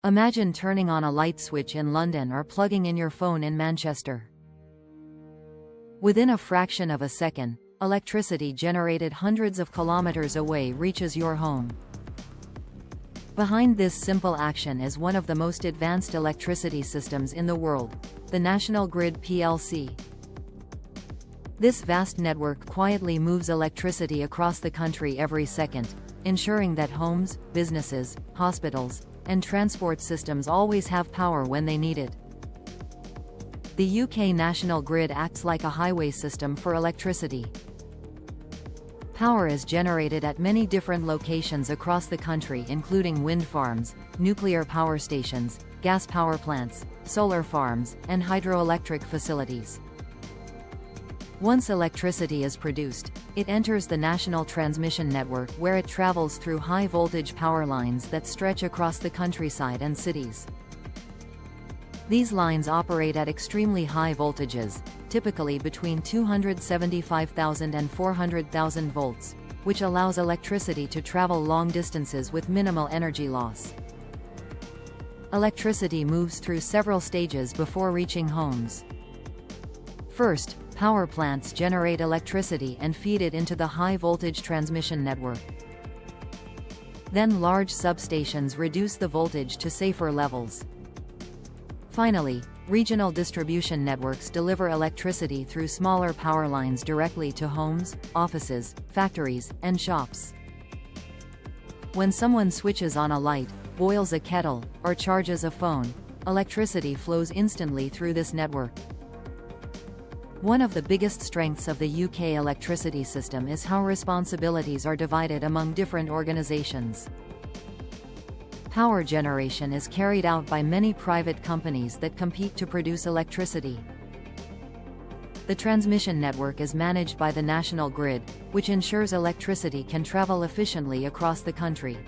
Imagine turning on a light switch in London or plugging in your phone in Manchester. Within a fraction of a second, electricity generated hundreds of kilometers away reaches your home. Behind this simple action is one of the most advanced electricity systems in the world, the National Grid plc. This vast network quietly moves electricity across the country every second, ensuring that homes, businesses, hospitals, and transport systems always have power when they need it. The UK National Grid acts like a highway system for electricity. Power is generated at many different locations across the country, including wind farms, nuclear power stations, gas power plants, solar farms, and hydroelectric facilities. Once electricity is produced, it enters the national transmission network, where it travels through high-voltage power lines that stretch across the countryside and cities. These lines operate at extremely high voltages, typically between 275,000 and 400,000 volts, which allows electricity to travel long distances with minimal energy loss. Electricity moves through several stages before reaching homes. First, power plants generate electricity and feed it into the high-voltage transmission network. Then large substations reduce the voltage to safer levels. Finally, regional distribution networks deliver electricity through smaller power lines directly to homes, offices, factories, and shops. When someone switches on a light, boils a kettle, or charges a phone, electricity flows instantly through this network. One of the biggest strengths of the UK electricity system is how responsibilities are divided among different organisations. Power generation is carried out by many private companies that compete to produce electricity. The transmission network is managed by the National Grid, which ensures electricity can travel efficiently across the country.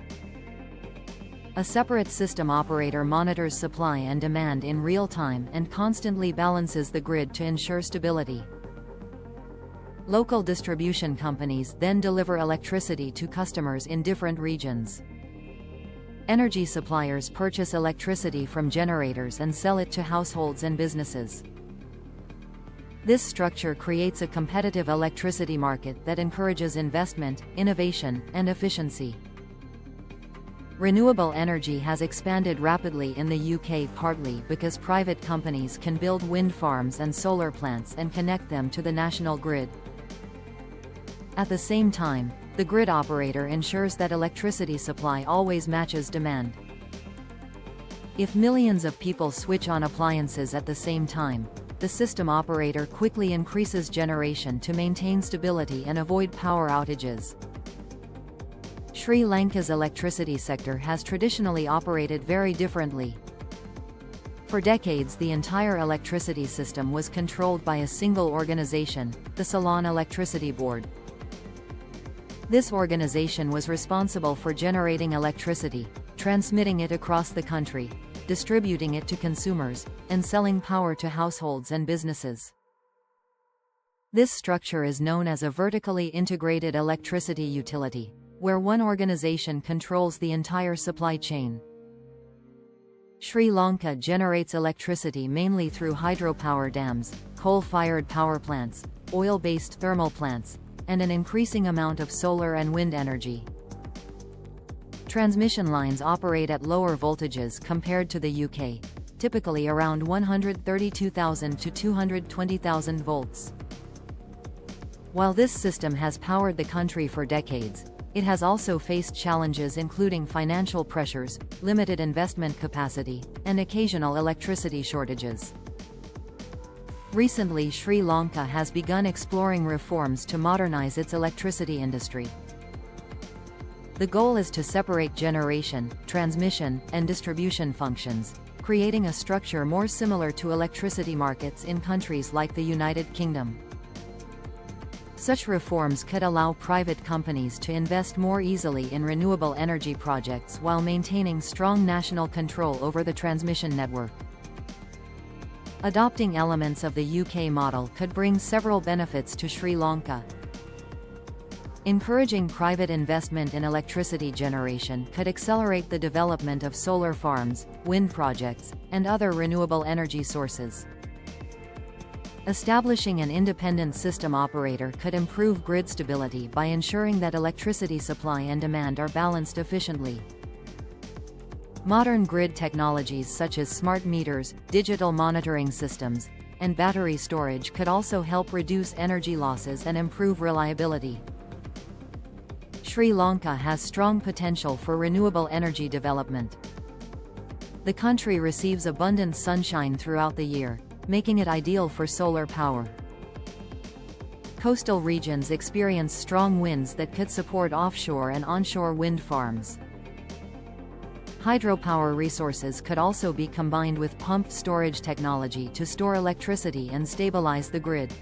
A separate system operator monitors supply and demand in real time and constantly balances the grid to ensure stability. Local distribution companies then deliver electricity to customers in different regions. Energy suppliers purchase electricity from generators and sell it to households and businesses. This structure creates a competitive electricity market that encourages investment, innovation, and efficiency. Renewable energy has expanded rapidly in the UK, partly because private companies can build wind farms and solar plants and connect them to the national grid. At the same time, the grid operator ensures that electricity supply always matches demand. If millions of people switch on appliances at the same time, the system operator quickly increases generation to maintain stability and avoid power outages. Sri Lanka's electricity sector has traditionally operated very differently. For decades, the entire electricity system was controlled by a single organization, the Ceylon Electricity Board. This organization was responsible for generating electricity, transmitting it across the country, distributing it to consumers, and selling power to households and businesses. This structure is known as a vertically integrated electricity utility, where one organization controls the entire supply chain. Sri Lanka generates electricity mainly through hydropower dams, coal-fired power plants, oil-based thermal plants, and an increasing amount of solar and wind energy. Transmission lines operate at lower voltages compared to the UK, typically around 132,000 to 220,000 volts. While this system has powered the country for decades, it has also faced challenges including financial pressures, limited investment capacity, and occasional electricity shortages. Recently, Sri Lanka has begun exploring reforms to modernize its electricity industry. The goal is to separate generation, transmission, and distribution functions, creating a structure more similar to electricity markets in countries like the United Kingdom. Such reforms could allow private companies to invest more easily in renewable energy projects while maintaining strong national control over the transmission network. Adopting elements of the UK model could bring several benefits to Sri Lanka. Encouraging private investment in electricity generation could accelerate the development of solar farms, wind projects, and other renewable energy sources. Establishing an independent system operator could improve grid stability by ensuring that electricity supply and demand are balanced efficiently. Modern grid technologies such as smart meters, digital monitoring systems, and battery storage could also help reduce energy losses and improve reliability. Sri Lanka has strong potential for renewable energy development. The country receives abundant sunshine throughout the year, making it ideal for solar power. Coastal regions experience strong winds that could support offshore and onshore wind farms. Hydropower resources could also be combined with pumped storage technology to store electricity and stabilize the grid.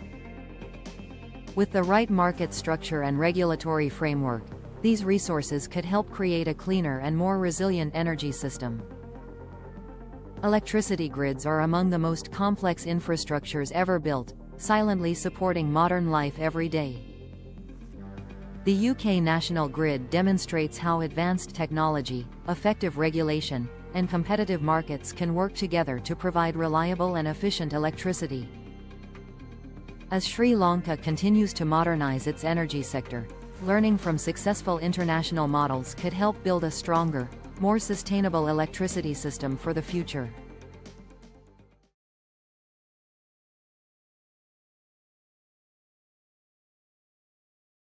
With the right market structure and regulatory framework, these resources could help create a cleaner and more resilient energy system. Electricity grids are among the most complex infrastructures ever built, silently supporting modern life every day. The UK national grid demonstrates how advanced technology, effective regulation, and competitive markets can work together to provide reliable and efficient electricity. As Sri Lanka continues to modernize its energy sector, learning from successful international models could help build a stronger, more sustainable electricity system for the future.